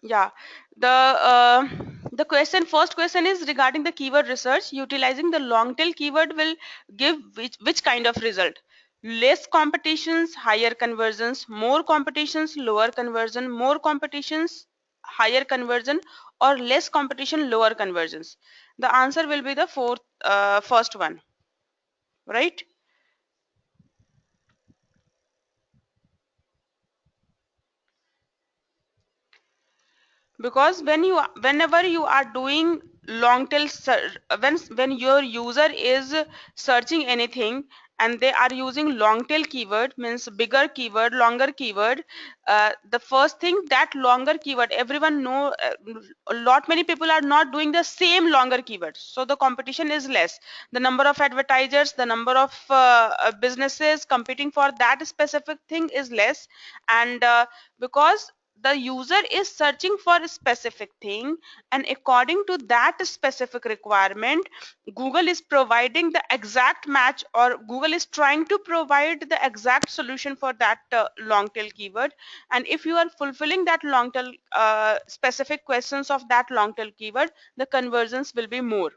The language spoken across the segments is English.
Yeah, the first question is regarding the keyword research. Utilizing the long tail keyword will give which kind of result? Less competitions, higher conversions; more competitions, lower conversion; more competitions, higher conversion; or less competition, lower conversions. The answer will be the first one, right? Because whenever you are doing long tail when your user is searching anything and they are using long tail keyword, means bigger keyword, longer keyword, the first thing, that longer keyword, everyone know, a lot many people are not doing the same longer keyword, so the competition is less. The number of advertisers, the number of businesses competing for that specific thing is less. And because the user is searching for a specific thing, and according to that specific requirement, Google is providing the exact match, or Google is trying to provide the exact solution for that long tail keyword. And if you are fulfilling that long tail specific questions of that long tail keyword, the conversions will be more,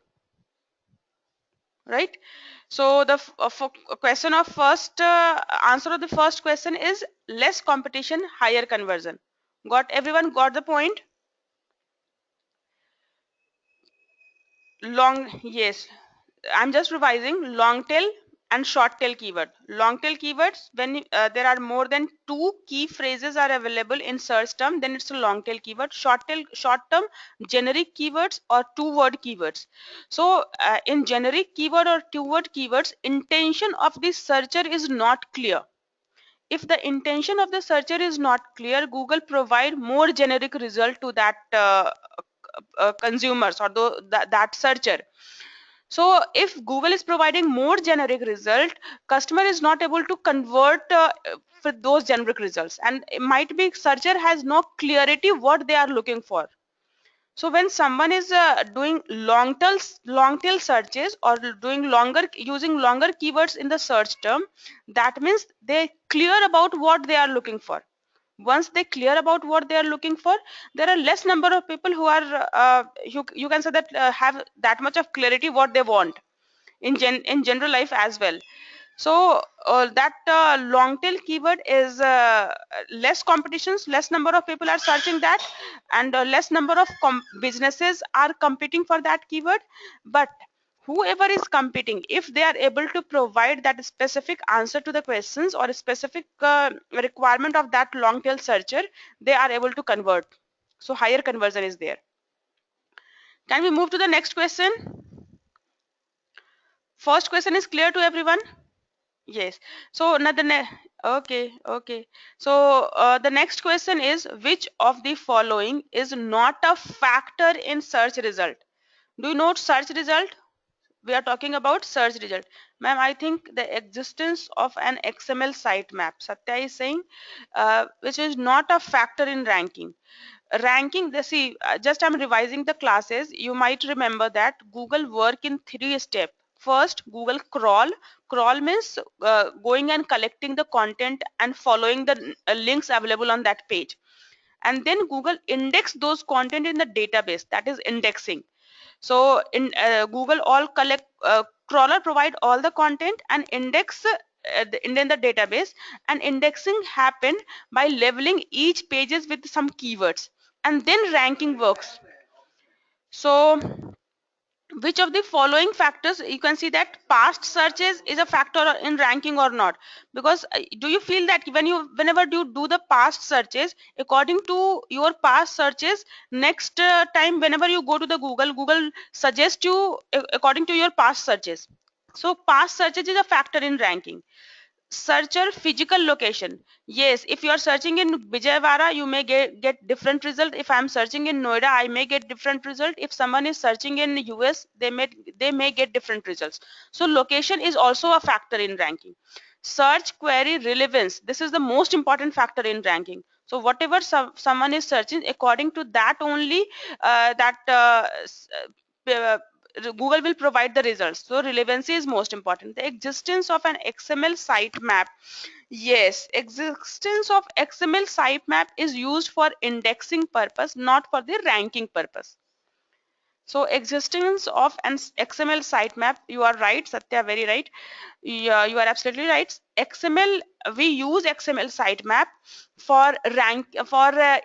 right? So the question of first answer of the first question is less competition, higher conversion. Got everyone got the point? Long, yes, I'm just revising. Long tail and short tail keyword. Long tail keywords, when there are more than two key phrases are available in search term, then it's a long tail keyword. Short term, generic keywords or two word keywords. So in generic keyword or two word keywords, intention of the searcher is not clear. If the intention of the searcher is not clear, Google provide more generic result to that consumers, or that searcher. So if Google is providing more generic result, customer is not able to convert for those generic results, and it might be searcher has no clarity what they are looking for. So when someone is doing long tail searches, or doing longer, using longer keywords in the search term, that means they clear about what they are looking for. Once they clear about what they are looking for, there are less number of people who are you can say that have that much of clarity what they want in general life as well. So that long tail keyword is less competitions, less number of people are searching that, and less number of businesses are competing for that keyword. But whoever is competing, if they are able to provide that specific answer to the questions or a specific requirement of that long tail searcher, they are able to convert. So higher conversion is there. Can we move to the next question? First question is clear to everyone? Yes. So now okay, okay. So the next question is, which of the following is not a factor in search result? Do you know search result? We are talking about search result. Ma'am, I think the existence of an XML sitemap, Satya is saying, which is not a factor in ranking. Ranking, the see, just I'm revising the classes. You might remember that Google work in three steps. First, Google crawl. Crawl means going and collecting the content and following the links available on that page. And then Google index those content in the database, that is indexing. So in Google all collect, crawler provide all the content and index in the database, and indexing happen by labeling each pages with some keywords, and then ranking works. So which of the following factors, you can see that past searches is a factor in ranking or not? Because do you feel that whenever you do the past searches, according to your past searches, next time whenever you go to the Google suggests you according to your past searches. So past searches is a factor in ranking. Searcher physical location, yes, if you are searching in Vijayawada, you may get different result. If I am searching in Noida, I may get different result. If someone is searching in US, they may get different results. So location is also a factor in ranking. Search query relevance, this is the most important factor in ranking. So whatever someone is searching, according to that only that Google will provide the results. So relevancy is most important. The existence of an XML sitemap. Yes, existence of XML sitemap is used for indexing purpose, not for the ranking purpose. So existence of an XML sitemap, you are right, Satya, very right. Yeah, you are absolutely right. XML, we use XML sitemap for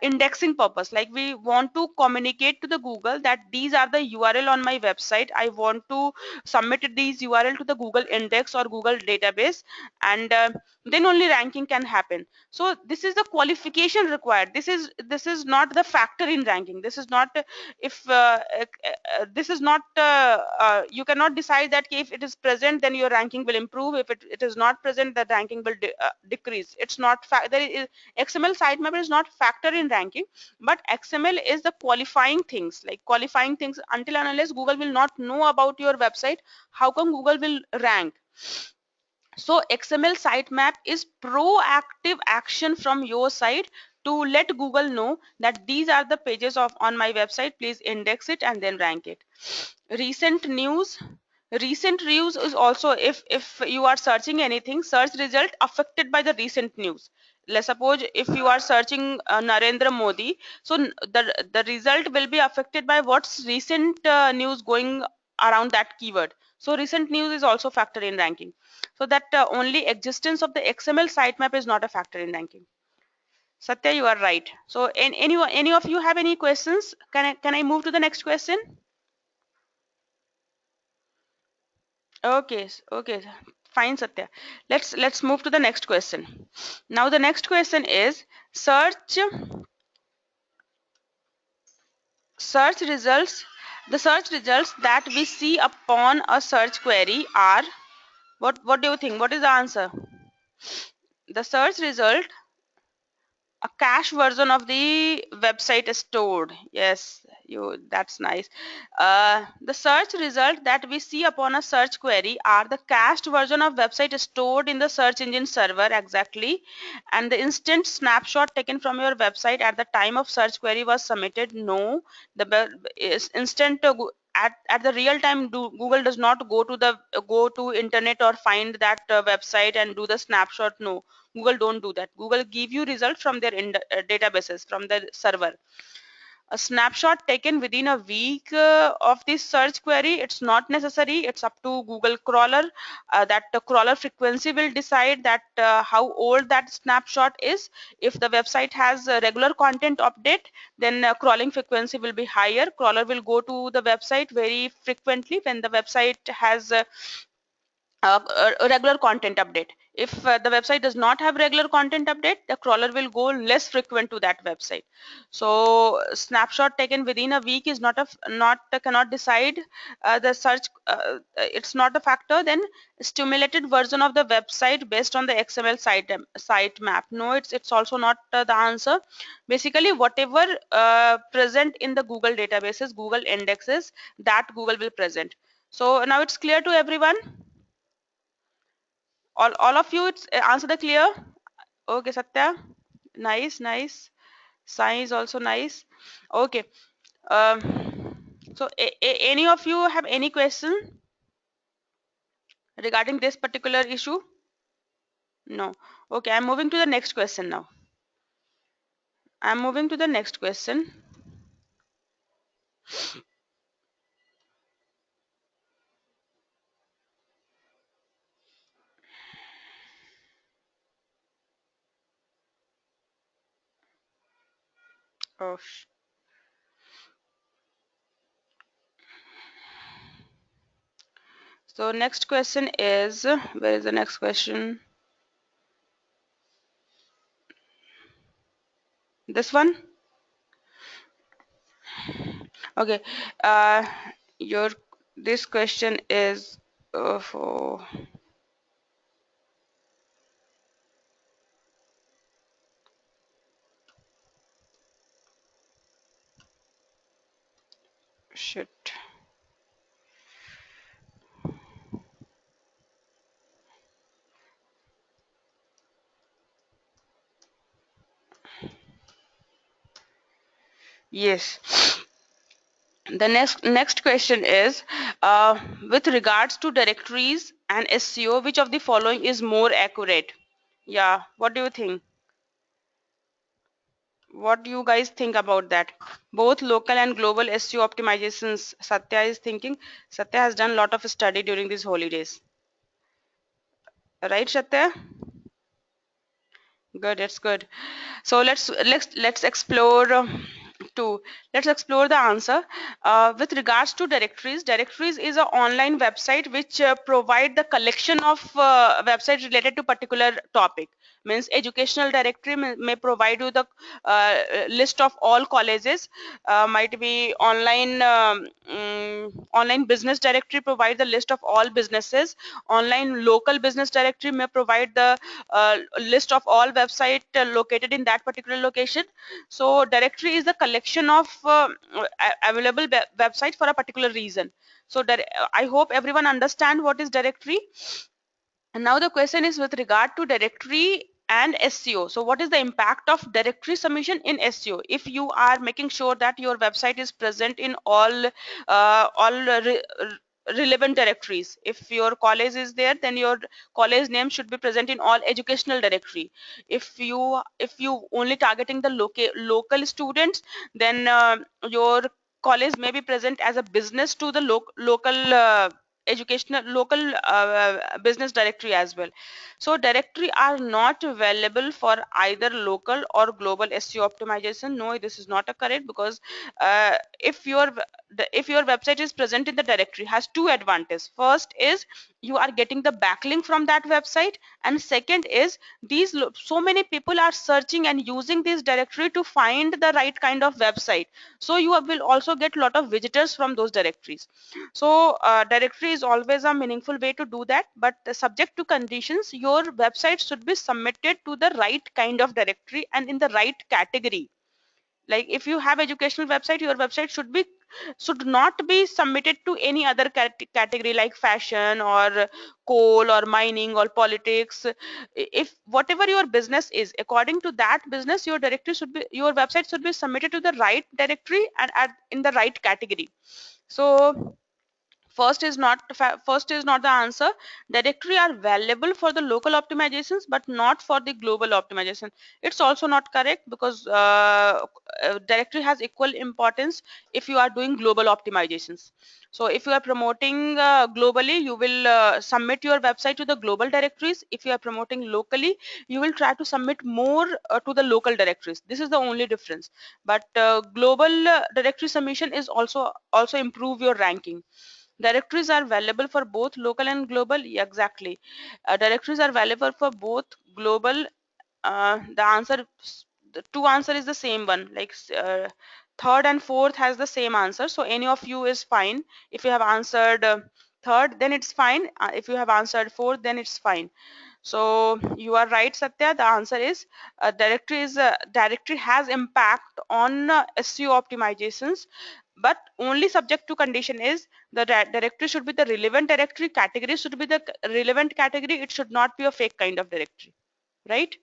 indexing purpose. Like we want to communicate to the Google that these are the URL on my website. I want to submit these URL to the Google index or Google database, and then only ranking can happen. So this is the qualification required. This is not the factor in ranking. This is not if this is not you cannot decide that if it is present then your ranking will improve. If it is not present, the ranking will decrease. It's not there is XML sitemap is not factor in ranking, but XML is the qualifying things, like qualifying things. Until and unless Google will not know about your website, how come Google will rank? So XML sitemap is proactive action from your side to let Google know that these are the pages of on my website. Please index it and then rank it. Recent news. Recent news is also, if you are searching anything, search result affected by the recent news. Let's suppose if you are searching Narendra Modi, so the result will be affected by what's recent news going around that keyword. So recent news is also factor in ranking. So that only existence of the XML sitemap is not a factor in ranking. Satya, you are right. So any of you have any questions? Can I move to the next question? Okay, okay, fine, Satya. Let's move to the next question. Now the next question is search search results. The search results that we see upon a search query are, what do you think? What is the answer? The search result, a cache version of the website is stored. Yes, you, that's nice. The search result that we see upon a search query are the cached version of website stored in the search engine server. Exactly. And the instant snapshot taken from your website at the time of search query was submitted. No, the is instant at the real time. Google does not go to internet or find that website and do the snapshot. No, Google don't do that. Google give you result from their databases, from the server. A snapshot taken within a week of this search query, it's not necessary. It's up to Google crawler. That the crawler frequency will decide that how old that snapshot is. If the website has a regular content update, then crawling frequency will be higher. Crawler will go to the website very frequently when the website has a regular content update. If the website does not have regular content update, the crawler will go less frequent to that website. So snapshot taken within a week is not cannot decide the search. It's not a factor. Then stimulated version of the website based on the XML site map. No, it's also not the answer. Basically, whatever present in the Google databases, Google indexes, that Google will present. So now it's clear to everyone. All of you, it's answer the clear. Okay, Satya, nice, nice. Sai is also nice. Okay. um so any of you have any question regarding this particular issue? No. Okay, I'm moving to the next question now. I'm moving to the next question. Oh, so next question is, where is the next question? This one. Okay. Your this question is for, shit. Yes. The next question is, uh, with regards to directories and SEO, which of the following is more accurate? Yeah, what do you think? What do you guys think about that? Both local and global SEO optimizations. Satya is thinking. Satya has done a lot of study during these holidays. Right, Satya? Good, it's good. So let's explore two. Let's explore the answer. With regards to directories, directories is an online website which provide the collection of websites related to particular topic. Means educational directory may provide you the list of all colleges. Might be online business directory provide the list of all businesses. Online local business directory may provide the list of all website located in that particular location. So directory is the collection of available website for a particular reason. So I hope everyone understand what is directory. And now the question is with regard to directory and SEO. So what is the impact of directory submission in SEO? If you are making sure that your website is present in all relevant directories. If your college is there, then your college name should be present in all educational directory. If you only targeting the local students, then your college may be present as a business to the local educational local business directory as well. So directory are not available for either local or global SEO optimization. No, this is not a correct, because if your website is present in the directory, has two advantages. First is you are getting the backlink from that website, and second is so many people are searching and using this directory to find the right kind of website, so you will also get a lot of visitors from those directories. So directory is always a meaningful way to do that, but subject to conditions. Your website should be submitted to the right kind of directory and in the right category. Like if you have educational website, your website should not be submitted to any other category like fashion or coal or mining or politics. If whatever your business is, according to that business, your website should be submitted to the right directory and in the right category. So first is not the answer. Directory are valuable for the local optimizations but not for the global optimization. It's also not correct, because directory has equal importance if you are doing global optimizations. So if you are promoting globally, you will submit your website to the global directories. If you are promoting locally, you will try to submit more to the local directories. This is the only difference. But global directory submission is also improve your ranking. Directories are valuable for both local and global. Yeah, exactly. Directories are valuable for both global. The answer, the two answer is the same one. Like third and fourth has the same answer. So any of you is fine. If you have answered third, then it's fine. If you have answered fourth, then it's fine. So you are right, Satya. The answer is directory has impact on SEO optimizations, but only subject to condition is the directory should be the relevant directory, category should be the relevant category. It should not be a fake kind of directory, right?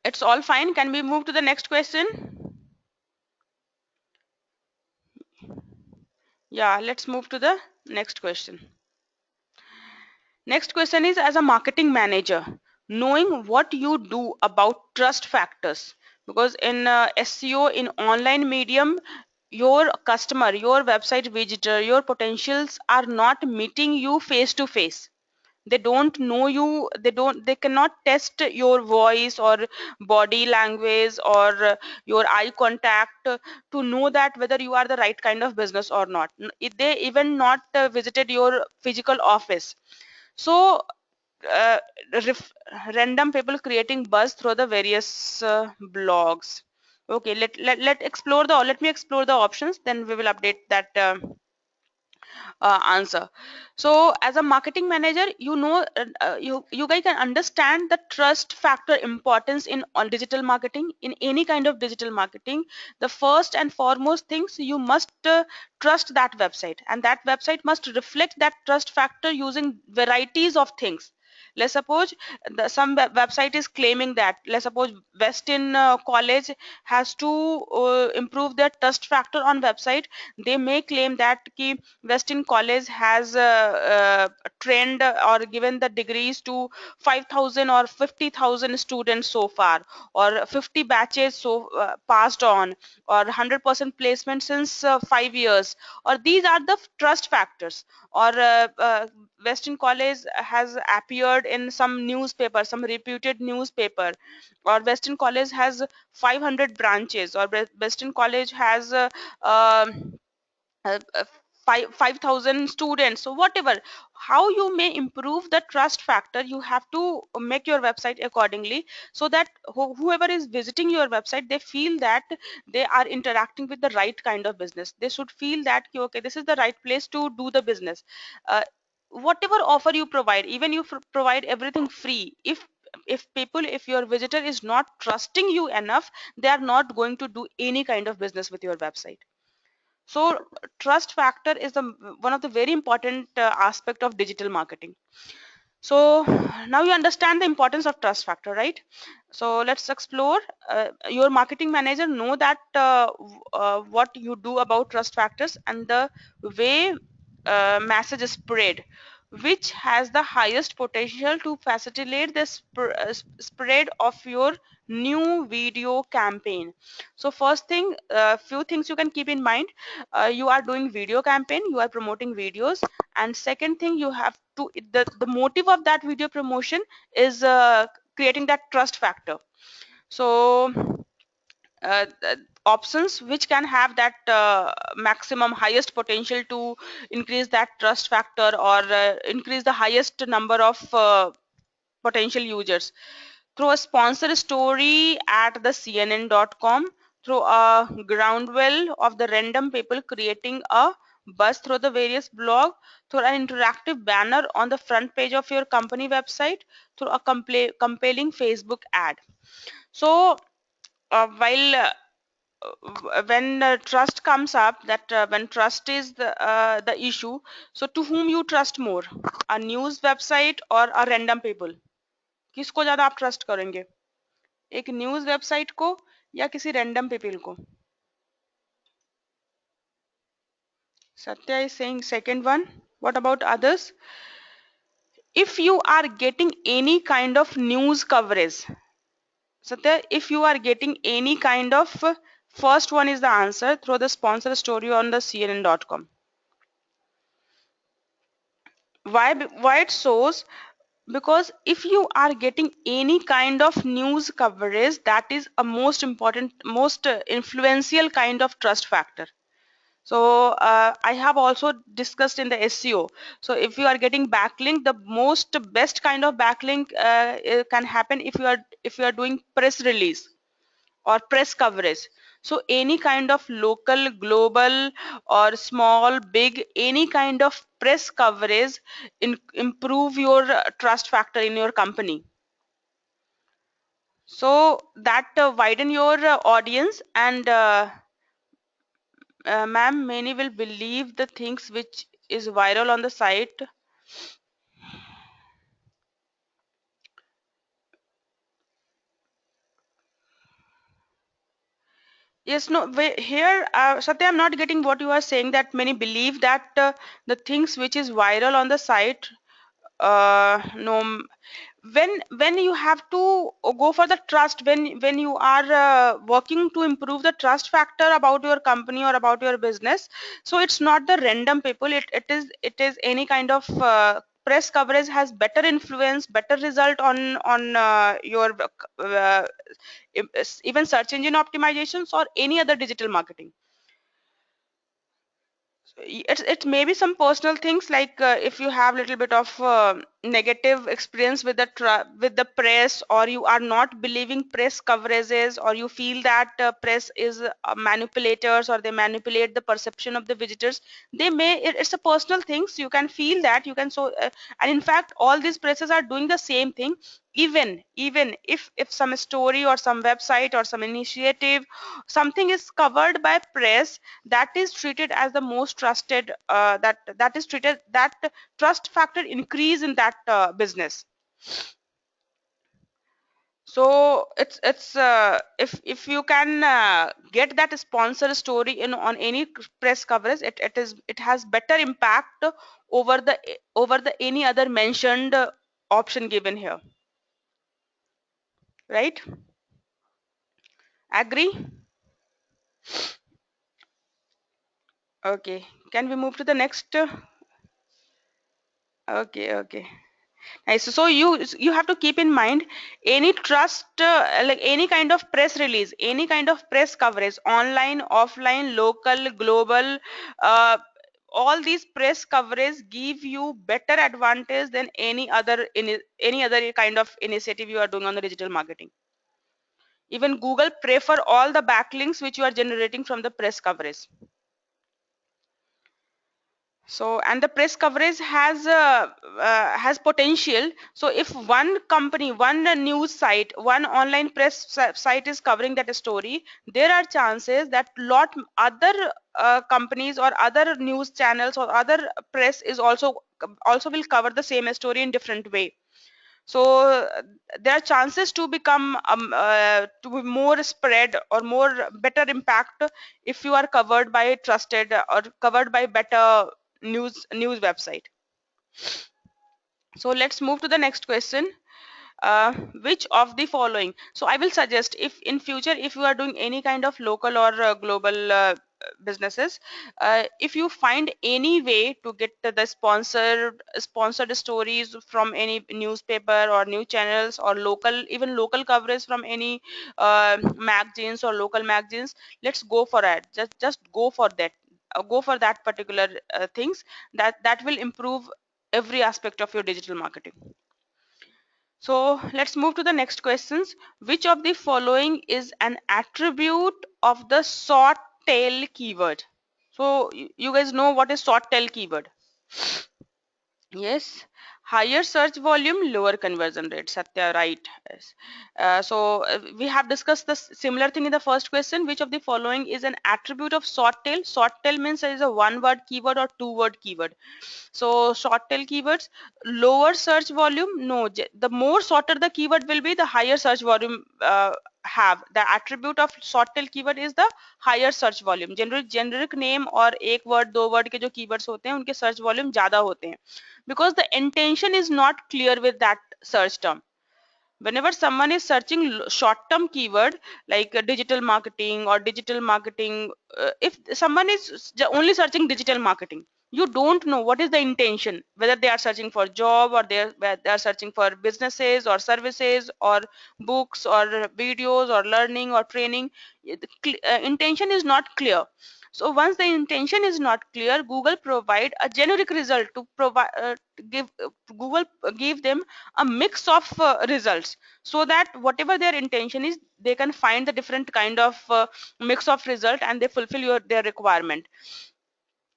It's all fine. Can we move to the next question? Yeah, let's move to the next question. Next question is, as a marketing manager, knowing what you do about trust factors, because in SEO in online medium, your customer, your website visitor, your potentials are not meeting you face to face. They don't know you. They cannot test your voice or body language or your eye contact to know that whether you are the right kind of business or not. They even not visited your physical office. So uh, ref- random people creating buzz through the various blogs. Okay, let me explore the options, then we will update that answer. So as a marketing manager, you guys can understand the trust factor importance in all digital marketing. In any kind of digital marketing, the first and foremost things, you must trust that website, and that website must reflect that trust factor using varieties of things. Let's suppose some website is claiming that, let's suppose Westin college has to improve their trust factor on website. They may claim that ki Westin college has trained or given the degrees to 5,000 or 50,000 students so far, or 50 batches so passed on, or 100% placement since 5 years, or these are the trust factors. Or Western College has appeared in some newspaper, some reputed newspaper, or Western College has 500 branches, or Western College has uh, uh, 5,000 students. So whatever, how you may improve the trust factor, you have to make your website accordingly, so that whoever is visiting your website, they feel that they are interacting with the right kind of business. They should feel that ki, okay, this is the right place to do the business. uh, Whatever offer you provide, even you provide everything free, if your visitor is not trusting you enough, they are not going to do any kind of business with your website. So trust factor is the one of the very important aspect of digital marketing. So now you understand the importance of trust factor, right? So let's explore. Your marketing manager know that what you do about trust factors and the way message is spread, which has the highest potential to facilitate the spread of your new video campaign. So first thing, few things you can keep in mind. You are doing video campaign, you are promoting videos, and second thing, you have to, the motive of that video promotion is creating that trust factor. So options which can have that maximum highest potential to increase that trust factor, or increase the highest number of potential users, through a sponsor story at the CNN.com, through a ground well of the random people creating a buzz through the various blog, through an interactive banner on the front page of your company website, through a compelling Facebook ad. So while when trust comes up, that when trust is the issue, so to whom you trust more, a news website or a random people? किसको ज्यादा आप trust करेंगे, एक news website को या किसी random people को? Satya is saying second one. What about others? If you are getting any kind of news coverage, Satya, if you are getting any kind of first one is the answer, through the sponsor story on the CNN.com. Why it shows? Because if you are getting any kind of news coverage, that is a most important, most influential kind of trust factor. So I have also discussed in the SEO. So if you are getting backlink, the most best kind of backlink it can happen if you are doing press release or press coverage. So any kind of local, global, or small, big, any kind of press coverage improve your trust factor in your company. So that widen your audience, and ma'am, many will believe the things which is viral on the site. Yes, no, here, Satya, I'm not getting what you are saying, that many believe that the things which is viral on the site, no, when you have to go for the trust, when you are working to improve the trust factor about your company or about your business, so it's not the random people, it is any kind of press coverage has better influence, better result on your even search engine optimizations or any other digital marketing. It may be some personal things, like if you have little bit of negative experience with the with the press, or you are not believing press coverages, or you feel that press is manipulators, or they manipulate the perception of the visitors, they may, it's a personal things, you can feel that, you can, so and in fact all these presses are doing the same thing. Even if some story or some website or some initiative, something is covered by press, that is treated as the most trusted, that is treated, that trust factor increase in that business. So if you can get that sponsor story in on any press coverage, it has better impact over the any other mentioned option given here, right? Agree? Okay, can we move to the next? Okay, okay. Nice. So you have to keep in mind any trust like any kind of press release, any kind of press coverage, online, offline, local, global, uh, all these press coverage give you better advantage than any other kind of initiative you are doing on the digital marketing. Even Google prefer all the backlinks which you are generating from the press coverage. So and the press coverage has potential. So if one company, one news site, one online site is covering that story, there are chances that lot other companies or other news channels or other press is also will cover the same story in different way. So there are chances to become to be more spread or more better impact if you are covered by trusted or covered by better news website. So let's move to the next question. Which of the following, so I will suggest, if in future if you are doing any kind of local or global businesses, if you find any way to get the sponsored stories from any newspaper or news channels or local, even local coverage from any magazines or local magazines, let's go for it. Just go for that, go for that particular things that will improve every aspect of your digital marketing. So let's move to the next questions. Which of the following is an attribute of the short tail keyword? So you guys know what is short tail keyword? Yes, higher search volume, lower conversion rate. Satya, right? Yes. We have discussed the similar thing in the first question. Which of the following is an attribute of short tail? Short tail means it is a one-word keyword or two-word keyword. So short tail keywords, lower search volume. No, the more shorter the keyword will be, the higher search volume have. The attribute of short tail keyword is the higher search volume. Generic name और एक word दो word के जो keywords होते हैं उनके search volume ज़्यादा होते हैं, because the intention is not clear with that search term. Whenever someone is searching short term keyword like digital marketing or digital marketing, if someone is only searching digital marketing, you don't know what is the intention, whether they are searching for job or they are searching for businesses or services or books or videos or learning or training. The intention is not clear. So once the intention is not clear, Google provide a generic result to provide give Google give them a mix of results, so that whatever their intention is, they can find the different kind of mix of result and they fulfill their requirement.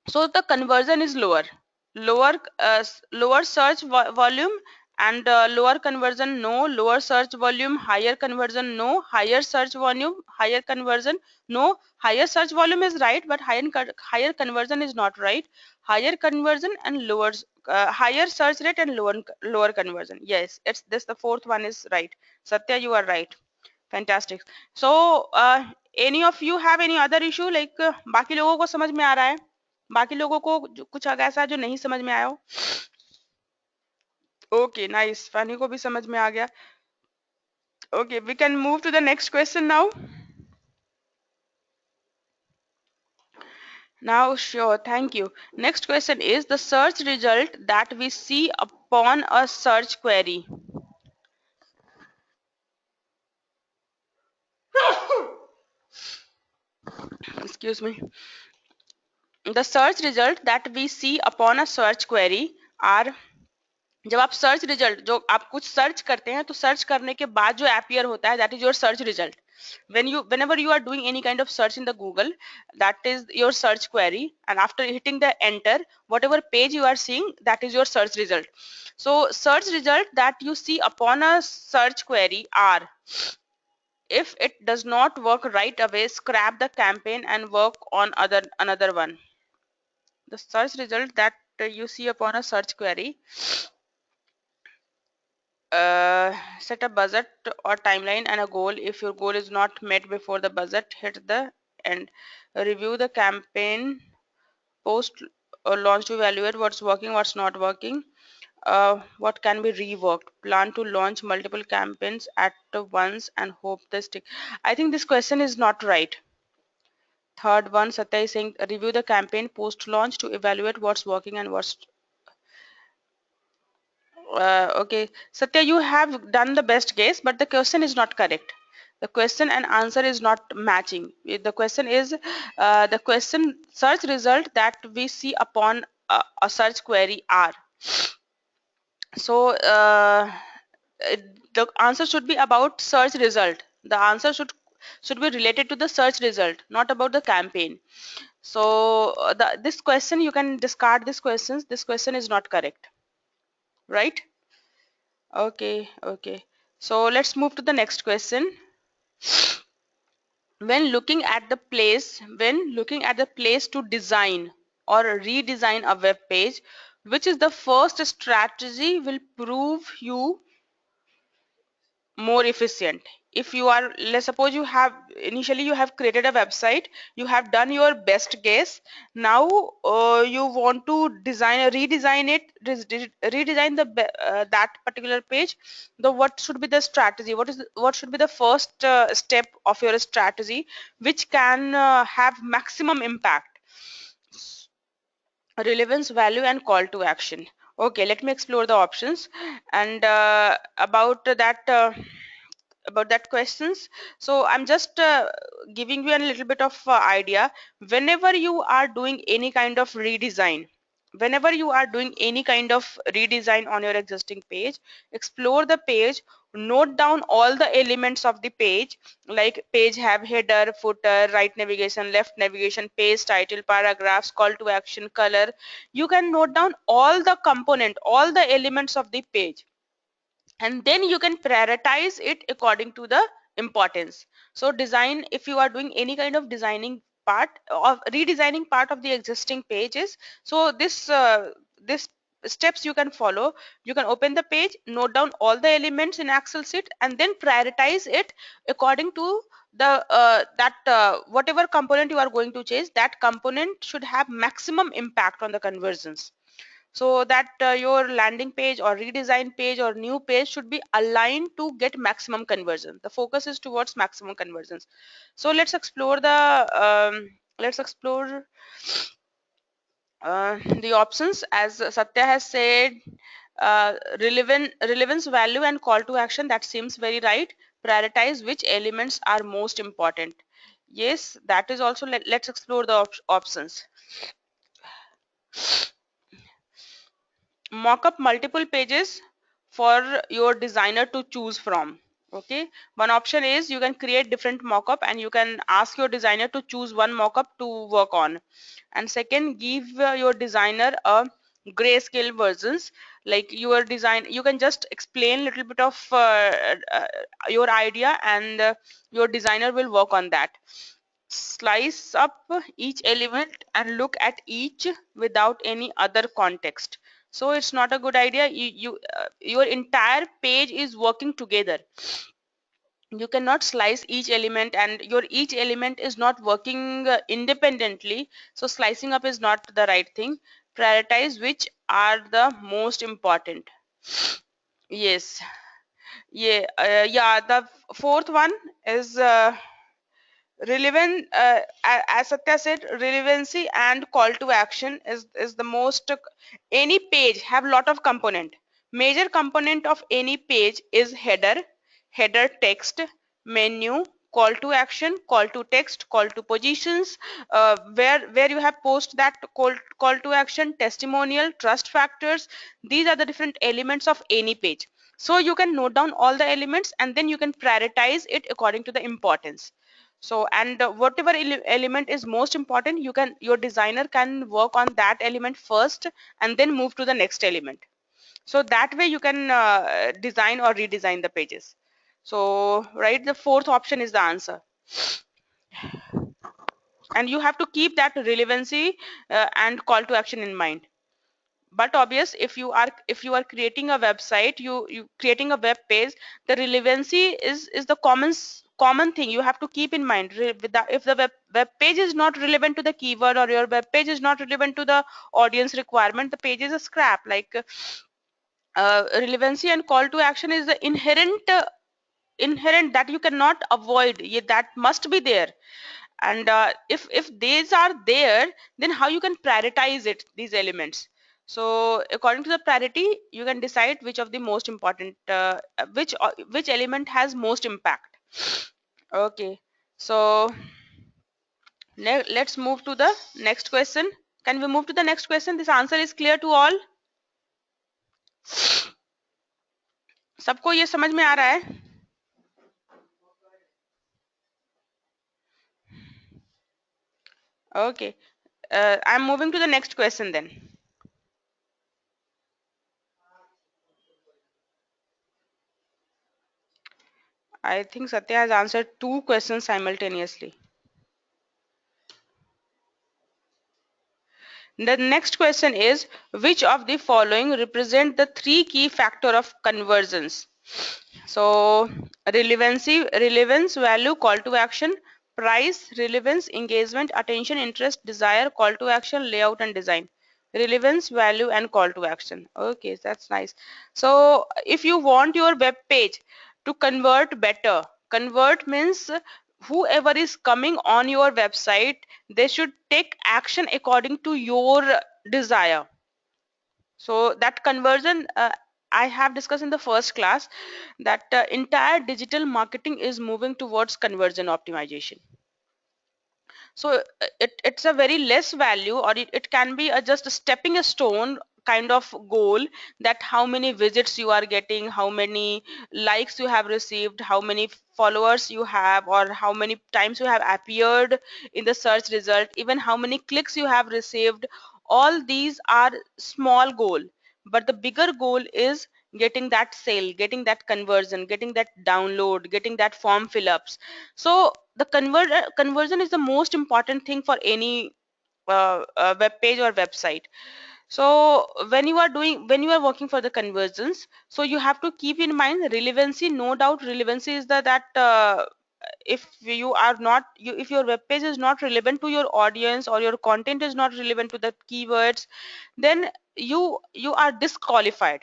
So the conversion is lower lower search volume and lower conversion, no. Lower search volume, higher conversion, no. Higher search volume, higher conversion, no. Higher search volume is right, but higher conversion is not right. Higher conversion and higher search rate and lower conversion. Yes, it's this, the fourth one is right. Satya, you are right. Fantastic. So any of you have any other issue, like बाकी लोगों को समझ में आ रहा है? बाकी लोगों को कुछ अगर ऐसा जो नहीं समझ में आया हो? ओके, नाइस, फनी को भी समझ में आ गया. Okay, we can move to the next question now. Now, sure, thank you. Next question is the search result that we see upon a search query. Excuse me. The search result that we see upon a search query are, जब आप search result, जो आप कुछ search करते हैं तो search करने के बाद जो अपीयर होता है, that is your search result. Whenever you are doing any kind of search in the Google, that is your search query, and after hitting the enter, whatever page you are seeing, that is your search result. So search result that you see upon a search query are, if it does not work right away, scrap the campaign and work on another one. The search result that you see upon a search query, Set a budget or timeline and a goal. If your goal is not met before the budget, hit the end. Review the campaign post or launch to evaluate what's working, what's not working, what can be reworked. Plan to launch multiple campaigns at once and hope they stick. I think this question is not right. Third one, Satya is saying review the campaign post launch to evaluate what's working and what's okay. Satya, you have done the best guess, but the question is not correct. The question and answer is not matching. The question is the question search result that we see upon a search query are. So the answer should be about search result. The answer should be related to the search result, not about the campaign. So this question you can discard this questions. This question is not correct, right? Okay, okay. So let's move to the next question. When looking at the place to design or redesign a web page, which is the first strategy will prove you more efficient? If you are, let's suppose you have initially you have created a website, you have done your best guess. Now you want to redesign that particular page. What should be the strategy? What should be the first step of your strategy which can have maximum impact? Relevance, value, and call to action. Okay, let me explore the options. And about that questions. So I'm just giving you a little bit of idea. Whenever you are doing any kind of redesign, whenever you are doing any kind of redesign on your existing page, explore the page, note down all the elements of the page, like page have header, footer, right navigation, left navigation, page title, paragraphs, call to action, color. You can note down all the component, all the elements of the page, and then you can prioritize it according to the importance. So design, if you are doing any kind of designing part of redesigning part of the existing pages, so this steps you can follow. You can open the page, note down all the elements in Excel sheet, and then prioritize it according to the that whatever component you are going to change, that component should have maximum impact on the conversions, so that your landing page or redesign page or new page should be aligned to get maximum conversion. The focus is towards maximum conversions. So let's explore the options. As Satya has said, relevance, value, and call to action, that seems very right. Prioritize which elements are most important. Yes, that is also. Let's explore the options. Mock up multiple pages for your designer to choose from. Okay, one option is you can create different mock-up and you can ask your designer to choose one mock-up to work on. And second, give your designer a grayscale versions, like your design. You can just explain a little bit of your idea, and your designer will work on that. Slice up each element and look at each without any other context. So it's not a good idea. Your entire page is working together. You cannot slice each element, and your each element is not working independently. So slicing up is not the right thing. Prioritize which are the most important. Yes. Yeah, the fourth one is relevant. As Satya said, relevancy and call to action is the most. Any page have lot of component. Major component of any page is header text, menu, call to action, call to text, call to positions, where you have post that call to action, testimonial, trust factors. These are the different elements of any page. So you can note down all the elements, and then you can prioritize it according to the importance. So, and whatever element is most important, your designer can work on that element first and then move to the next element. So that way you can design or redesign the pages. So right, the fourth option is the answer, and you have to keep that relevancy and call to action in mind. but obvious, if you are creating a website, you creating a web page, the relevancy is the common thing you have to keep in mind. If the web page is not relevant to the keyword, or your web page is not relevant to the audience requirement, the page is a scrap. Like relevancy and call to action is the inherent that you cannot avoid. That must be there. And if these are there, then how you can prioritize it, these elements? So according to the priority, you can decide which of the most important which element has most impact. Okay, so let's move to the next question. Can we move to the next question? This answer is clear to all? सबको ये समझ में आ रहा है? Okay, I'm moving to the next question then. I think Satya has answered two questions simultaneously. The next question is, which of the following represent the three key factor of conversions? So relevance, value, call to action, price, relevance, engagement, attention, interest, desire, call to action, layout and design. Relevance, value and call to action. Okay, that's nice. So if you want your web page to convert better, convert means whoever is coming on your website, they should take action according to your desire. So that conversion, I have discussed in the first class, that entire digital marketing is moving towards conversion optimization. So it's a very less value, or it can be just a stepping stone kind of goal, that how many visits you are getting, how many likes you have received, how many followers you have, or how many times you have appeared in the search result, even how many clicks you have received. All these are small goal, but the bigger goal is getting that sale, getting that conversion, getting that download, getting that form fill ups. So the conversion is the most important thing for any web page or website. So when you are working for the conversions, so you have to keep in mind relevancy. No doubt relevancy is that if you are not you if your web page is not relevant to your audience, or your content is not relevant to the keywords, then you are disqualified.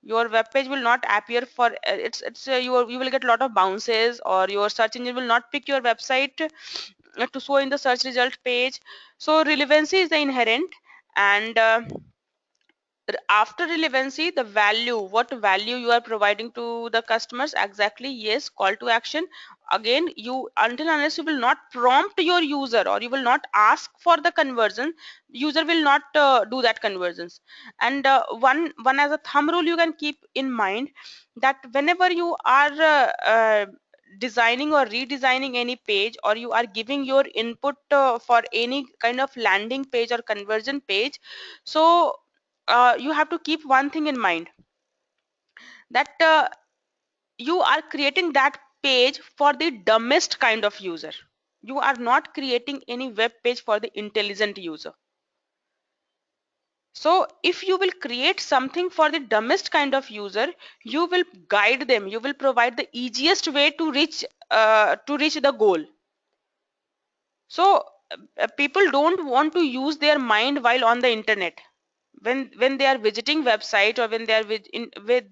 Your web page will not appear for you will get a lot of bounces, or your search engine will not pick your website to show in the search result page. So relevancy is the inherent. And after relevancy, the value, what value you are providing to the customers, exactly, yes, call to action. Again, you, until unless you will not prompt your user, or you will not ask for the conversion, user will not do that conversions. And one as a thumb rule you can keep in mind, that whenever you are designing or redesigning any page, or you are giving your input for any kind of landing page or conversion page, so you have to keep one thing in mind, that you are creating that page for the dumbest kind of user. You are not creating any web page for the intelligent user. So if you will create something for the dumbest kind of user, you will guide them, you will provide the easiest way to reach the goal. So people don't want to use their mind while on the internet. When they are visiting website, or when they are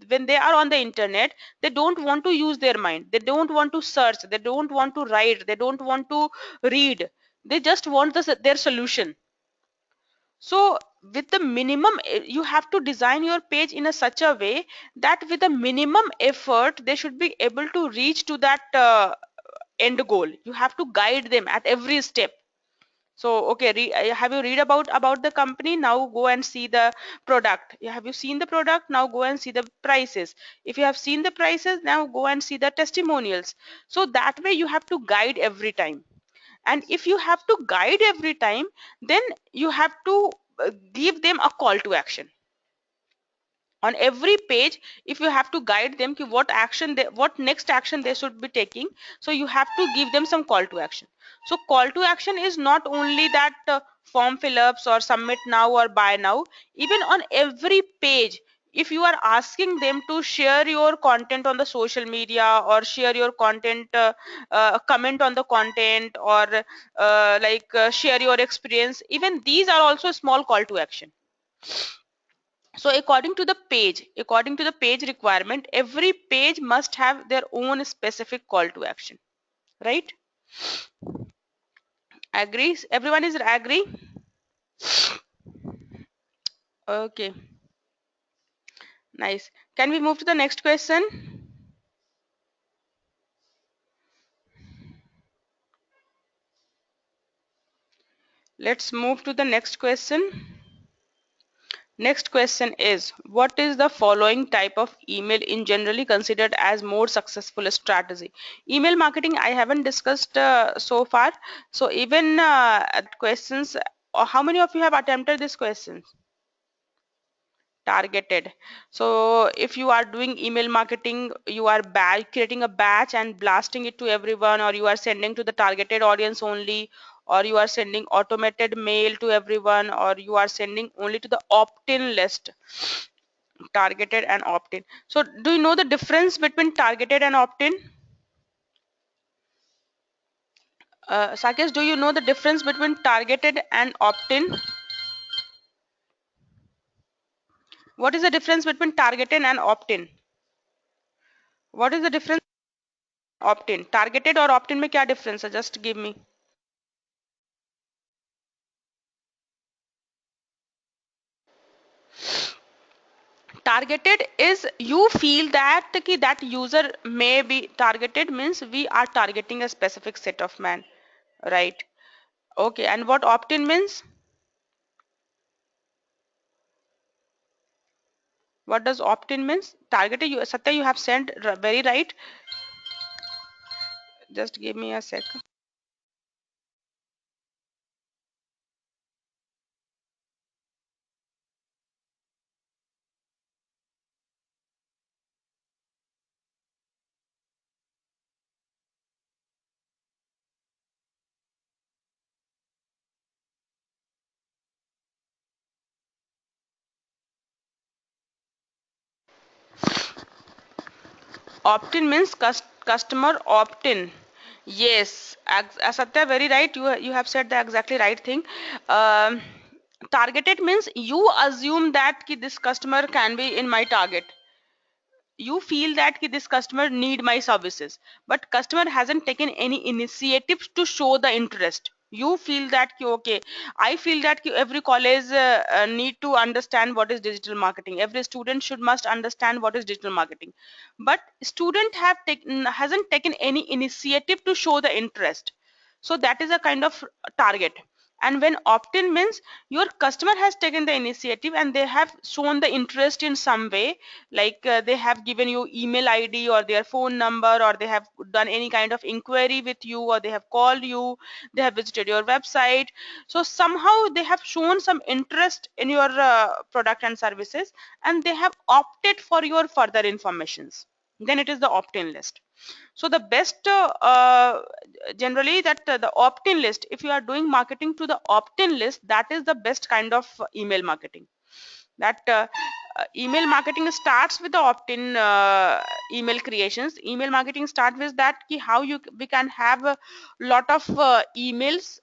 when they are on the internet, they don't want to use their mind, they don't want to search, they don't want to write, they don't want to read, they just want their solution. So with the minimum, you have to design your page in a such a way that with the minimum effort they should be able to reach to that end goal. You have to guide them at every step. So okay, have you read about the company? Now go and see the product. Have you seen the product? Now go and see the prices. If you have seen the prices, now go and see the testimonials. So that way you have to guide every time. And if you have to guide every time, then you have to give them a call to action. On every page, if you have to guide them ki what next action they should be taking, so you have to give them some call to action. So call to action is not only that form fill ups or submit now or buy now. Even on every page, if you are asking them to share your content on the social media or share your content, comment on the content, or share your experience, even these are also small call to action. So according to the page requirement, every page must have their own specific call to action, right? Agrees? Everyone is agree? Okay, nice. Can we move to the next question? Let's move to the next question. Next question is, what is the following type of email in generally considered as more successful strategy? Email marketing I haven't discussed so far. So even questions, how many of you have attempted this question? Targeted. So if you are doing email marketing, you are creating a batch and blasting it to everyone, or you are sending to the targeted audience only, or you are sending automated mail to everyone, or you are sending only to the opt-in list. Targeted and opt-in. So do you know the difference between targeted and opt-in? Sakesh, do you know the difference between targeted and opt-in? What is the difference between targeted and opt-in? What is the difference? Opt-in, targeted और opt-in में क्या difference है? Just give me. Targeted is you feel that that user may be targeted, means we are targeting a specific set of man, right? Okay, and what opt-in means? What does opt-in means? Targeted, you, Satya, you have said very right. Just give me a sec. Opt-in means customer opt-in. Yes, Satya, very right. You have said the exactly right thing. Um, Targeted means you assume that this customer can be in my target. You feel that this customer need my services, but customer hasn't taken any initiative to show the interest. You feel that okay, I feel that every college need to understand what is digital marketing, every student should must understand what is digital marketing, but student have taken hasn't taken any initiative to show the interest. So that is a kind of target. And when opt-in means your customer has taken the initiative and they have shown the interest in some way, like they have given you email id or their phone number, or they have done any kind of inquiry with you, or they have called you, they have visited your website. So somehow they have shown some interest in your product and services, and they have opted for your further informations. Then it is the opt-in list. So the best generally that the opt-in list, if you are doing marketing to the opt-in list, that is the best kind of email marketing. That email marketing starts with the opt-in email creations. Email marketing start with that how we can have a lot of emails,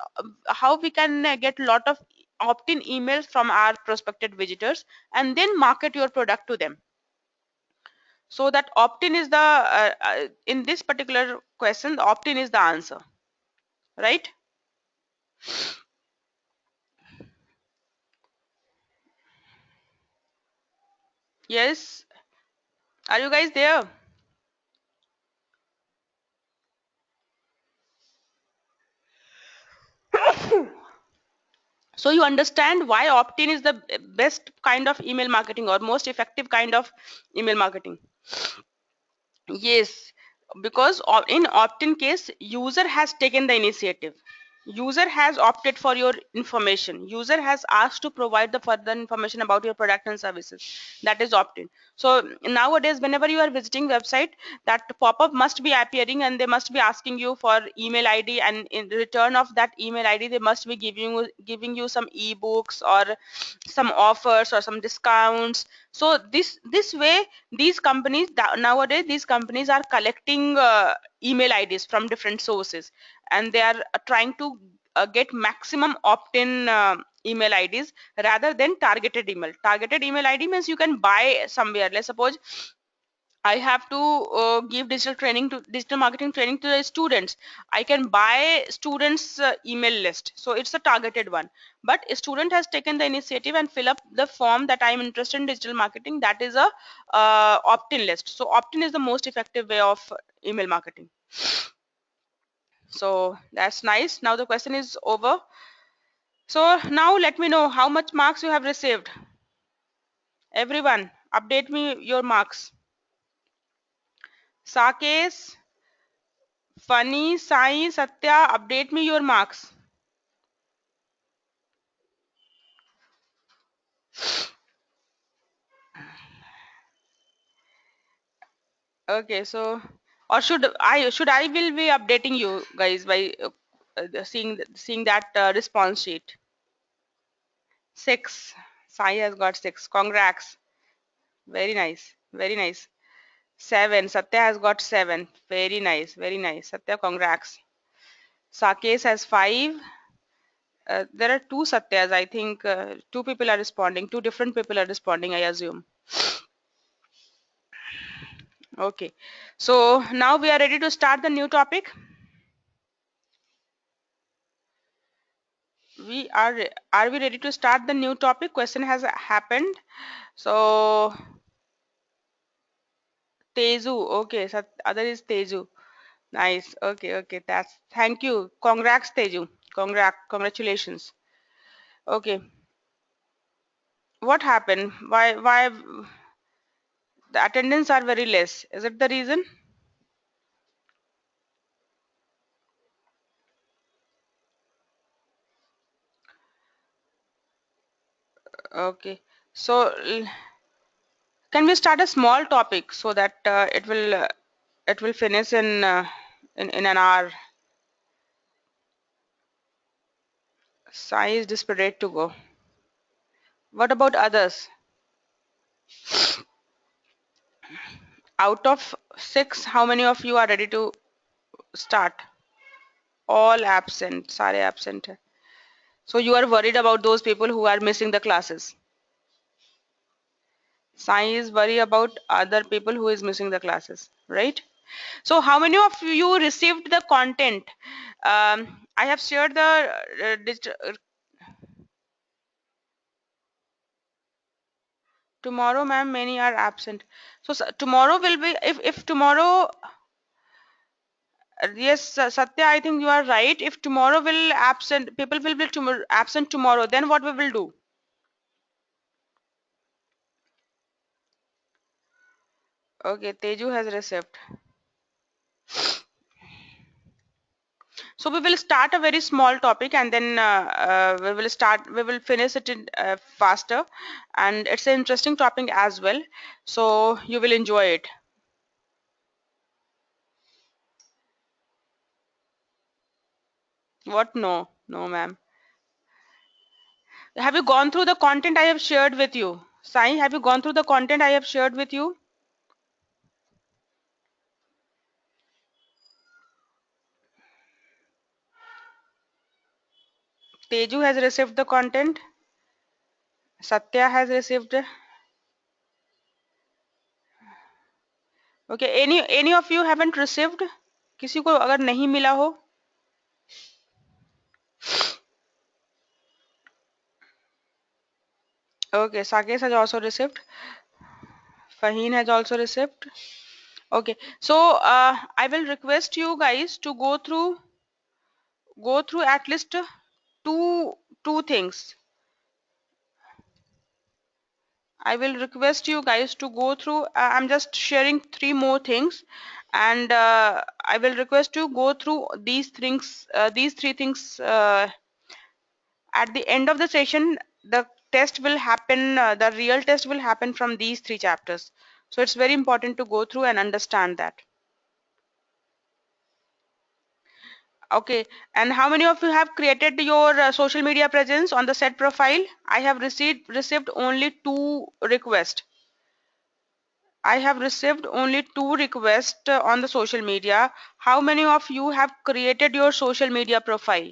how we can get lot of opt-in emails from our prospective visitors, and then market your product to them. So that opt-in is the in this particular question, the opt-in is the answer, right? Yes, are you guys there? So you understand why opt-in is the best kind of email marketing or most effective kind of email marketing. Yes, because in opt-in case, user has taken the initiative. User has opted for your information. User has asked to provide the further information about your product and services. That is opt-in. So nowadays, whenever you are visiting website, that pop-up must be appearing and they must be asking you for email ID, and in return of that email ID they must be giving you some ebooks or some offers or some discounts. So this way, these companies nowadays, these companies are collecting email IDs from different sources, and they are trying to get maximum opt-in email IDs rather than targeted email. Targeted email ID means you can buy somewhere. Let's suppose I have to give digital marketing training to the students. I can buy students email list, so it's a targeted one. But a student has taken the initiative and fill up the form that I'm interested in digital marketing. That is a opt-in list. So opt-in is the most effective way of email marketing. So that's nice. Now the question is over. So now let me know how much marks you have received. Everyone, update me your marks. Sakesh, Funny, Sai, Satya, update me your marks. Okay, so or should I will be updating you guys by seeing that response sheet. 6. Sai has got 6. Congrats. Very nice. Very nice. 7. Satya has got 7. Very nice. Very nice. Satya, congrats. Sakesh has 5. There are two Satyas. I think two people are responding. Two different people are responding, I assume. Okay. So now we are ready to start the new topic. Are we ready to start the new topic? Question has happened. So Teju, okay. So other is Teju. Nice. Okay, okay. That's thank you. Congrats, Teju. Congratulations. Okay. What happened? Why the attendance are very less? Is it the reason? Okay. So can we start a small topic so that it will finish in an hour? Sai is desperate to go. What about others? Out of 6, how many of you are ready to start? All absent. Sare absent. hai. So you are worried about those people who are missing the classes. Sai is worried about other people who is missing the classes, right? So how many of you received the content? I have shared the tomorrow, ma'am. Many are absent. So tomorrow will be if tomorrow. Yes, Satya, I think you are right. If tomorrow will absent, people will be absent tomorrow, then what we will do? Okay, Teju has received. So we will start a very small topic and then we will finish it faster. And it's an interesting topic as well. So you will enjoy it. What? No, no, ma'am. Have you gone through the content I have shared with you? Sai, have you gone through the content I have shared with you? Teju has received the content. Satya has received. Okay, any of you haven't received? किसी को अगर नहीं मिला हो? Okay, Sakesh has also received. Faheen has also received. Okay, so I will request you guys to go through at least two things. I will request you guys to go through. I'm just sharing three more things, and I will request you go through these three things. At the end of the session, the test will happen. The real test will happen from these three chapters. So it's very important to go through and understand that. Okay, and how many of you have created your social media presence on the set profile? I have received only two requests. I have received only two requests on the social media. How many of you have created your social media profile?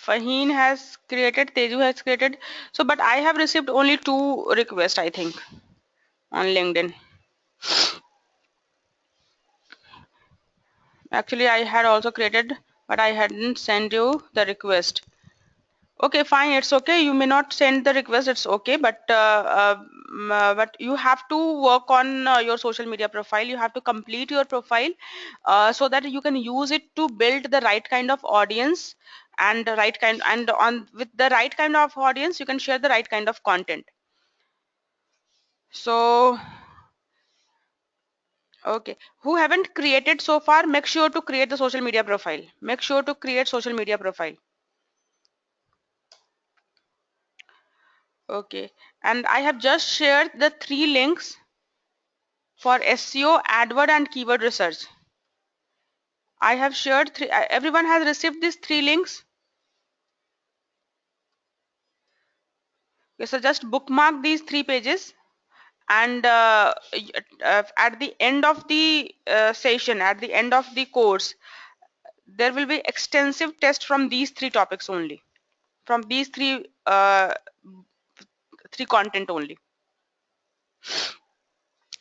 Faheen has created, Teju has created. So, but I have received only two requests, I think, on LinkedIn. Actually, I had also created, but I hadn't sent you the request. Okay, fine, it's okay. You may not send the request, it's okay, but you have to work on your social media profile. You have to complete your profile so that you can use it to build the right kind of audience and the right kind, and on with the right kind of audience, you can share the right kind of content. So, okay, who haven't created so far, make sure to create the social media profile. Make sure to create social media profile. Okay, and I have just shared the three links for SEO, AdWord, and keyword research. I have shared three. Everyone has received these three links. Okay, so just bookmark these three pages, and at the end of the session, at the end of the course, there will be extensive test from these three topics only, from these three content only.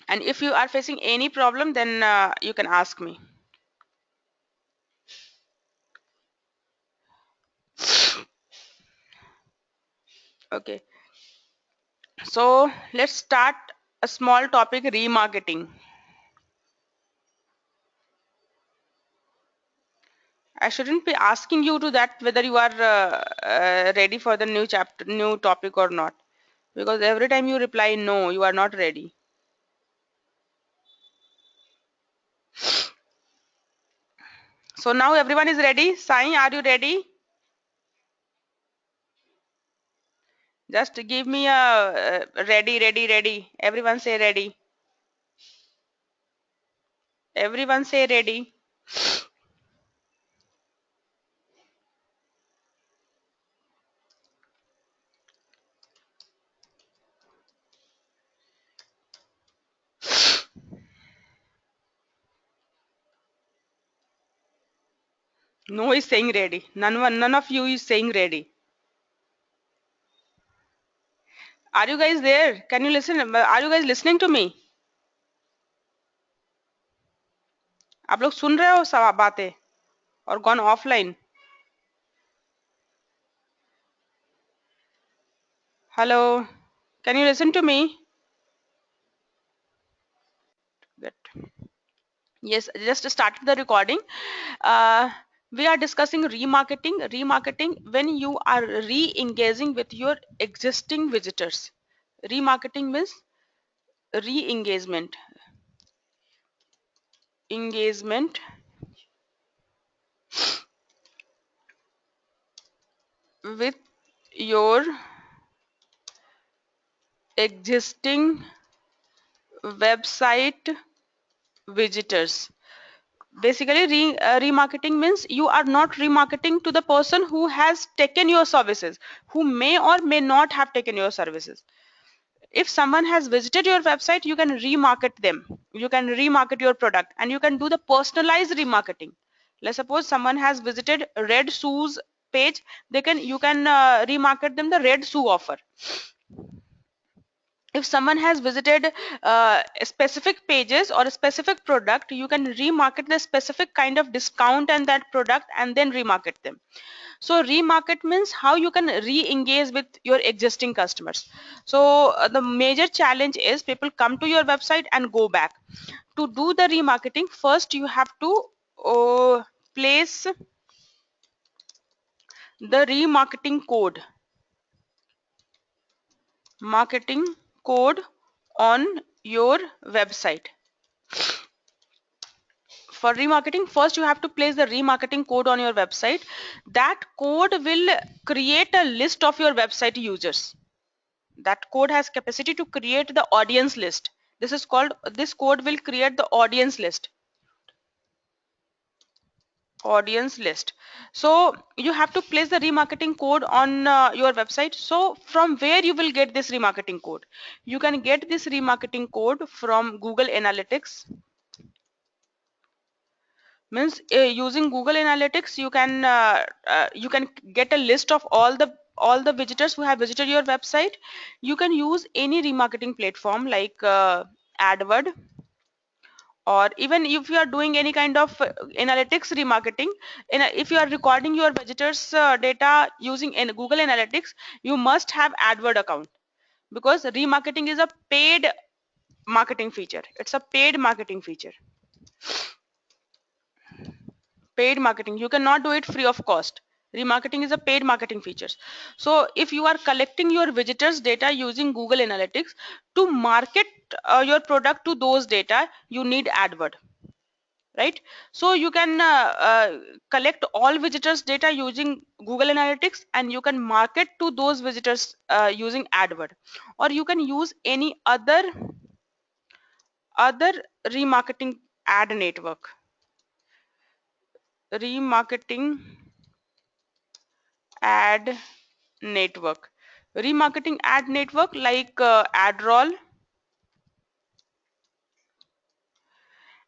And if you are facing any problem, then you can ask me. Okay, so let's start a small topic, remarketing. I shouldn't be asking you to that whether you are ready for the new chapter, new topic or not, because every time you reply no, you are not ready. So now everyone is ready. Sai, are you ready? Just give me a ready, ready, ready. Everyone say ready. Everyone say ready. No is saying ready. None of you is saying ready. Are you guys there? Can you listen? Are you guys listening to me? आप लोग सुन रहे हो सब बातें और gone offline? Hello, can you listen to me? Good. Yes, just started the recording. Uh, we are discussing remarketing. Remarketing when you are re-engaging with your existing visitors. Remarketing means re-engagement. Engagement with your existing website visitors. Basically, remarketing means you are not remarketing to the person who has taken your services, who may or may not have taken your services. If someone has visited your website, you can remarket them, you can remarket your product, and you can do the personalized remarketing. Let's suppose someone has visited red shoes page, you can remarket them the red shoe offer. If someone has visited specific pages or a specific product, you can remarket the specific kind of discount and that product and then remarket them. So remarket means how you can re-engage with your existing customers. So the major challenge is people come to your website and go back. To do the remarketing, first you have to place the marketing code on your website. For remarketing, first you have to place the remarketing code on your website. That code will create a list of your website users. That code has capacity to create the audience list. This code will create the audience list. So you have to place the remarketing code on your website. So from where you will get this remarketing code? You can get this remarketing code from Google Analytics. Means using Google Analytics, you can get a list of all the visitors who have visited your website. You can use any remarketing platform like AdWord, or even if you are doing any kind of analytics remarketing. If you are recording your visitors data using Google Analytics, you must have AdWord account, because remarketing is a paid marketing feature. It's a paid marketing feature. Paid marketing, you cannot do it free of cost. Remarketing is a paid marketing features. So if you are collecting your visitors data using Google Analytics to market your product to those data, you need AdWord, right? So you can collect all visitors data using Google Analytics, and you can market to those visitors using AdWord, or you can use any other remarketing ad network. Remarketing ad network. Remarketing ad network like AdRoll.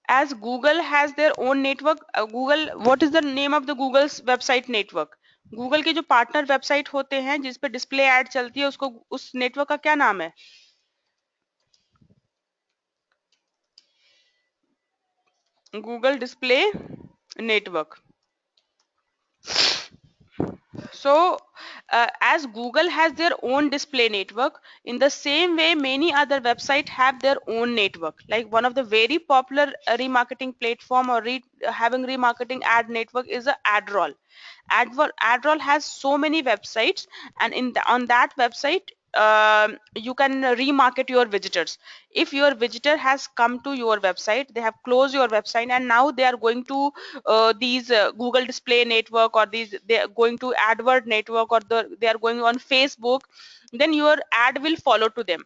As Google has their own network, what is the name of the Google's website network? Google के जो partner website होते हैं जिस पे display ad चलती है, उसको उस नेटवर्क का क्या नाम है? Google display network. So as Google has their own display network, in the same way many other websites have their own network. Like one of the very popular remarketing platform or having remarketing ad network is a AdRoll. AdRoll has so many websites, and on that website you can remarket your visitors. If your visitor has come to your website, they have closed your website, and now they are going to these Google display network, or they are going to AdWord network, or they are going on Facebook, then your ad will follow to them.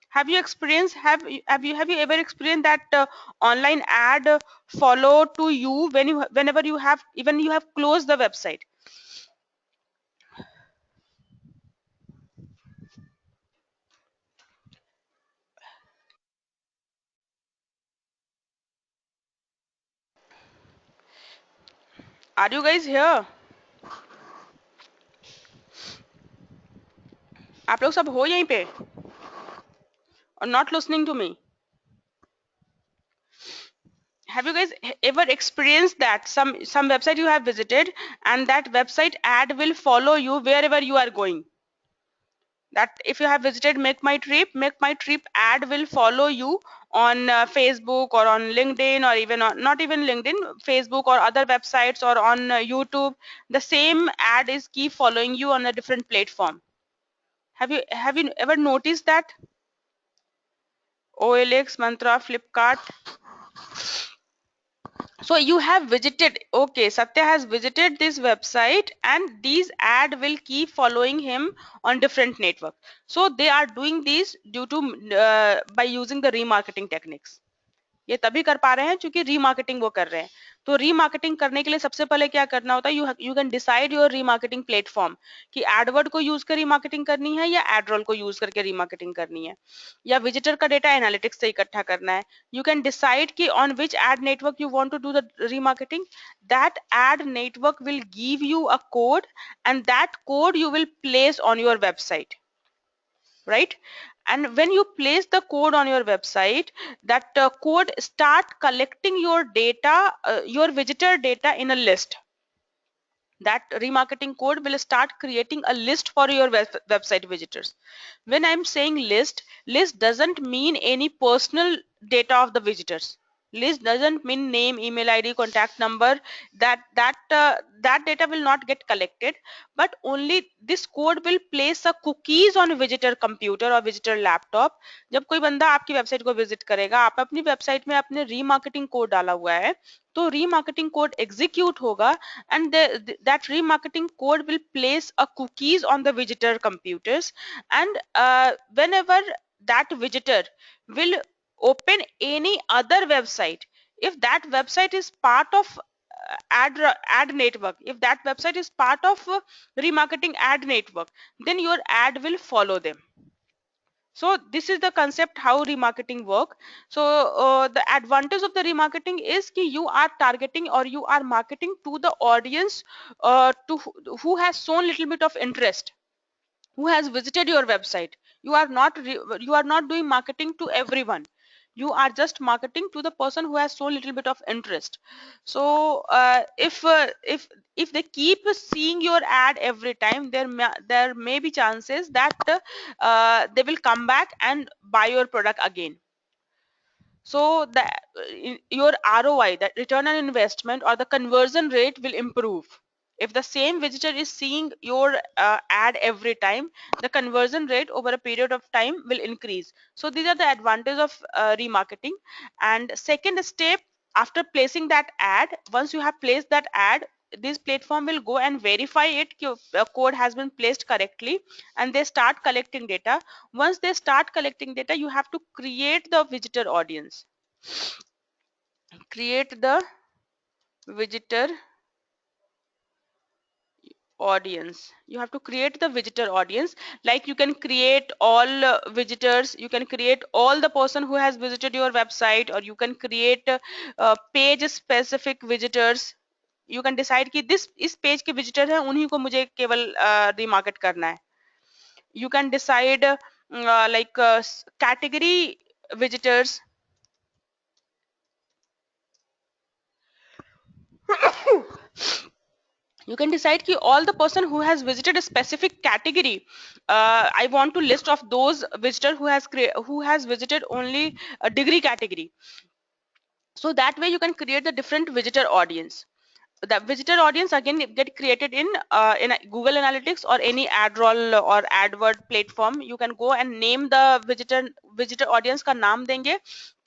Have you experienced have you ever experienced that online ad follow to you whenever you have even you have closed the website? Are you guys here? आप लोग सब हो यहीं पे or not listening to me? Have you guys ever experienced that some website you have visited and that website ad will follow you wherever you are going? That if you have visited make my trip ad will follow you on Facebook or on LinkedIn, or even on, not even LinkedIn, Facebook or other websites, or on YouTube. The same ad is keep following you on a different platform. Have you ever noticed that? OLX, Mantra, Flipkart. So you have visited, okay, Satya has visited this website, and these ad will keep following him on different network. So they are doing this due to by using the remarketing techniques. ये तभी कर पा रहे हैं क्योंकि remarketing वो कर रहे हैं। तो रीमार्केटिंग करने के लिए सबसे पहले क्या करना होता है, you can decide your remarketing platform, कि एडवर्ड को यूज कर रीमार्केटिंग करनी है या एडरोल को यूज करके रीमार्केटिंग करनी है, या विजिटर का डेटा एनालिटिक्स से इकट्ठा करना है। यू कैन डिसाइड कि on which ad network you want to do the remarketing. That ad network will give you a code, and that code you will place on your website, right? And when you place the code on your website, that code start collecting your data, your visitor data in a list. That remarketing code will start creating a list for your website visitors. When I'm saying list doesn't mean any personal data of the visitors. List doesn't mean name, email id, contact number. That data will not get collected, but only this code will place a cookies on visitor computer or visitor laptop. जब कोई बंदा आपकी website को visit करेगा, आप अपनी website में अपने रीमार्केटिंग कोड डाला हुआ है, तो रीमार्केटिंग कोड एग्जीक्यूट होगा, and that remarketing code will place a cookies on the visitor computers, and whenever that visitor will open any other website, if that website is part of ad network, if that website is part of remarketing ad network, then your ad will follow them. So this is the concept how remarketing work. So the advantage of the remarketing is कि you are targeting or you are marketing to the audience who has shown little bit of interest, who has visited your website. You are not doing marketing to everyone. You are just marketing to the person who has shown little bit of interest. So if they keep seeing your ad every time, there may be chances that they will come back and buy your product again. So your ROI, that return on investment or the conversion rate, will improve. If the same visitor is seeing your ad every time, the conversion rate over a period of time will increase. So these are the advantages of remarketing. And second step, after placing that ad, once you have placed that ad, this platform will go and verify it कि code has been placed correctly, and they start collecting data. Once they start collecting data, you have to create the visitor audience. Create the visitor audience. You have to create the visitor audience. Like you can create all visitors, you can create all the person who has visited your website, or you can create page specific visitors. You can decide कि this इस page के visitor हैं, उन्हीं को मुझे केवल रिमार्केट करना है. You can decide like category visitors. You can decide कि all the person who has visited a specific category, I want to list of those visitor who has visited only a degree category. So that way you can create the different visitor audience. The visitor audience again get created in a Google Analytics or any AdRoll or AdWord platform. You can go and name the visitor audience का नाम देंगे,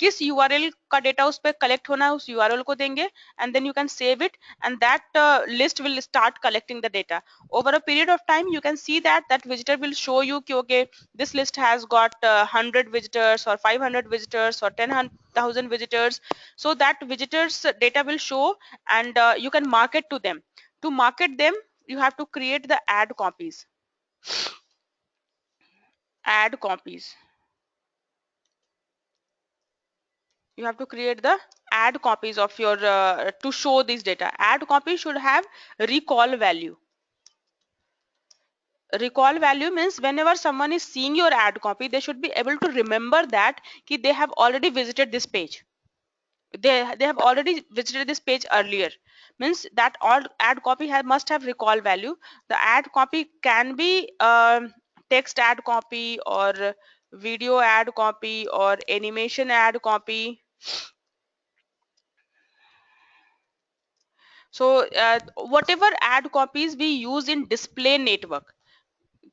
किस URL का data उस पर collect होना है उस URL को देंगे, and then you can save it, and that list will start collecting the data. Over a period of time, you can see that that visitor will show you कि okay, this list has got 100 visitors or 500 visitors or 10,000 visitors. So that visitors data will show, and you can market to them. To market them, you have to create the ad copies. Ad copies. You have to create the ad copies of your to show this data. Ad copy should have recall value. Recall value means whenever someone is seeing your ad copy, they should be able to remember that they have already visited this page. They have already visited this page earlier. Means that all ad copy must have recall value. The ad copy can be text ad copy or video ad copy or animation ad copy. So whatever ad copies we use in display network,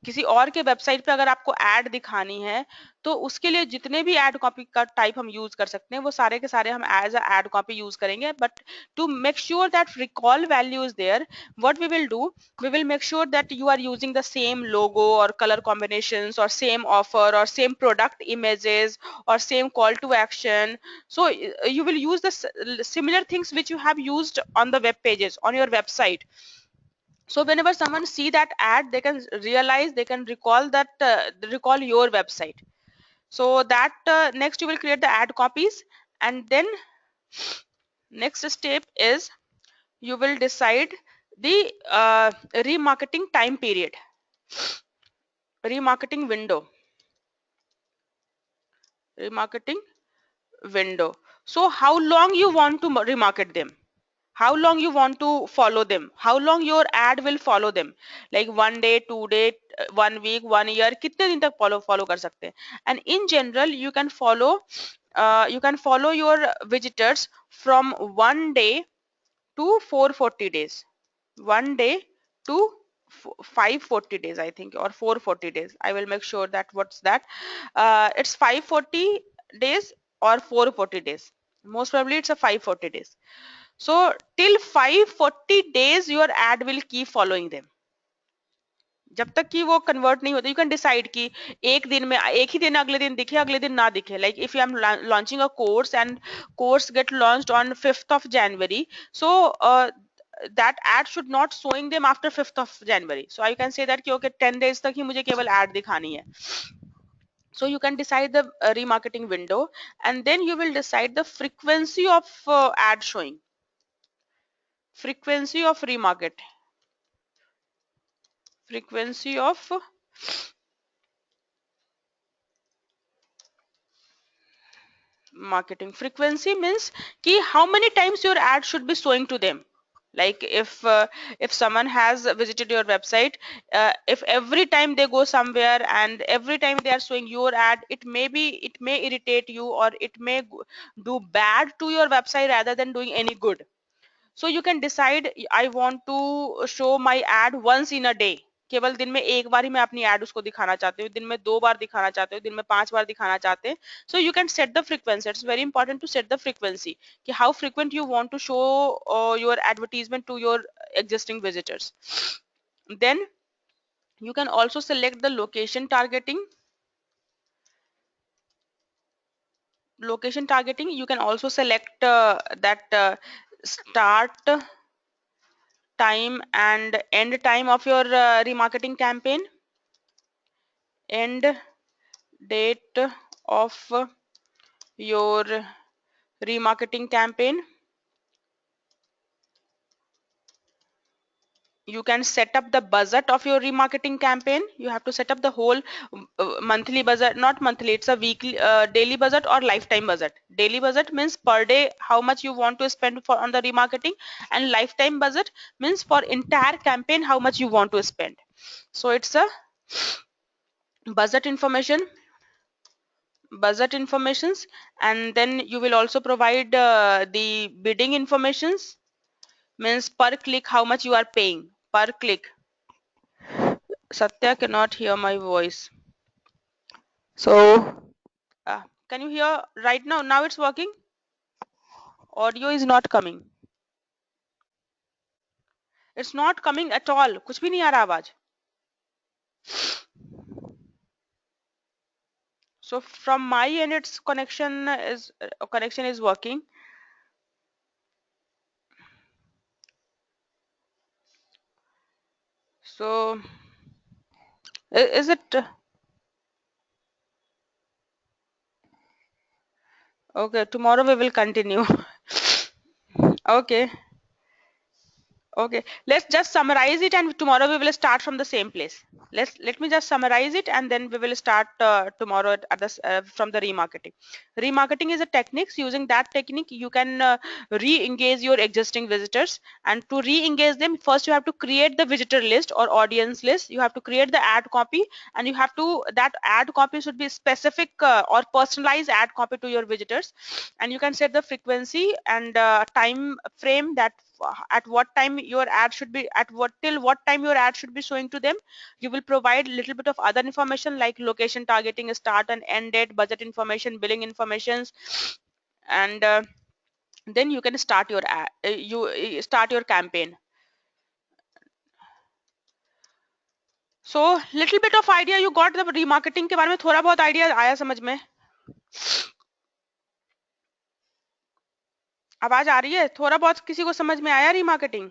किसी और के website पे अगर आपको add दिखानी है तो उसके लिए जितने भी ऐड कॉपी का टाइप हम यूज कर सकते हैं वो सारे के सारे हम as a ad copy use करेंगे, but to make sure that recall value is there, what we will do, we will make sure that you are using the same logo or color combinations or same offer or same product images or same call to action. So you will use the similar things which you have used on the web pages on your website. So whenever someone see that ad, they can realize, they can recall that recall your website. So that next you will create the ad copies, and then next step is you will decide the remarketing time period, remarketing window, remarketing window. So how long you want to remarket them, how long you want to follow them, how long your ad will follow them, like 1 day, 2 day, 1 week, 1 year, कितने दिन तक follow कर सकते हैं. And in general you can follow your visitors from 1 day to 440 days, 1 day to 540 days, I think, or 440 days. I will make sure that what's that. It's 540 days or 440 days. Most probably it's a 540 days. So till 540 days your ad will keep following them. जब तक कि वो convert नहीं होता, you can decide कि एक दिन में, एक ही दिन अगले दिन दिखे, अगले दिन ना दिखे. Like if you M launching a course and course gate launched on 5th of January, so that ad should not showing them after 5th of January. So I can say that कि okay 10 days तक ही मुझे केवल ad दिखानी है. So you can decide the remarketing window, and then you will decide the frequency of ad showing, frequency of remarket, frequency of marketing. Frequency means ki how many times your ad should be showing to them. Like if someone has visited your website, if every time they go somewhere and every time they are showing your ad, it may irritate you, or it may do bad to your website rather than doing any good. So you can decide, I want to show my ad once in a day. केवल दिन में एक बार ही मैं अपनी ad उसको दिखाना चाहती हूँ, दिन में 2 बार दिखाना चाहते हो, दिन में 5 बार दिखाना चाहते हैं. So you can set the frequency. It's very important to set the frequency कि how frequent you want to show your advertisement to your existing visitors. Then you can also select the location targeting. Location targeting, you can also select that start time and end time of your remarketing campaign, end date of your remarketing campaign. You can set up the budget of your remarketing campaign. You have to set up the whole monthly budget, not monthly, it's a weekly daily budget or lifetime budget. Daily budget means per day how much you want to spend for on the remarketing, and lifetime budget means for entire campaign how much you want to spend. So it's a budget information, budget informations, and then you will also provide the bidding informations, means per click how much you are paying per click. Satya cannot hear my voice, so can you hear right now? Now it's working, audio is not coming, it's not coming at all, कुछ भी नहीं आ रहा आवाज. So from my end its connection is working. So is it okay? Tomorrow we will continue. Okay. Okay, let's just summarize it, and tomorrow we will start from the same place. Let me just summarize it, and then we will start tomorrow at this from the remarketing. Remarketing is a techniques. Using that technique you can re-engage your existing visitors, and to re-engage them, first you have to create the visitor list or audience list. You have to create the ad copy, and you have to, that ad copy should be specific or personalized ad copy to your visitors, and you can set the frequency and time frame, that at what time your ad should be, at what till what time your ad should be showing to them. You will provide little bit of other information like location, targeting, start and end date, budget information, billing informations, and then you can start your ad, start your campaign. So little bit of idea you got the remarketing के बारे में, थोड़ा बहुत idea आया समझ में? आवाज आ रही है? थोड़ा बहुत किसी को समझ में आया remarketing?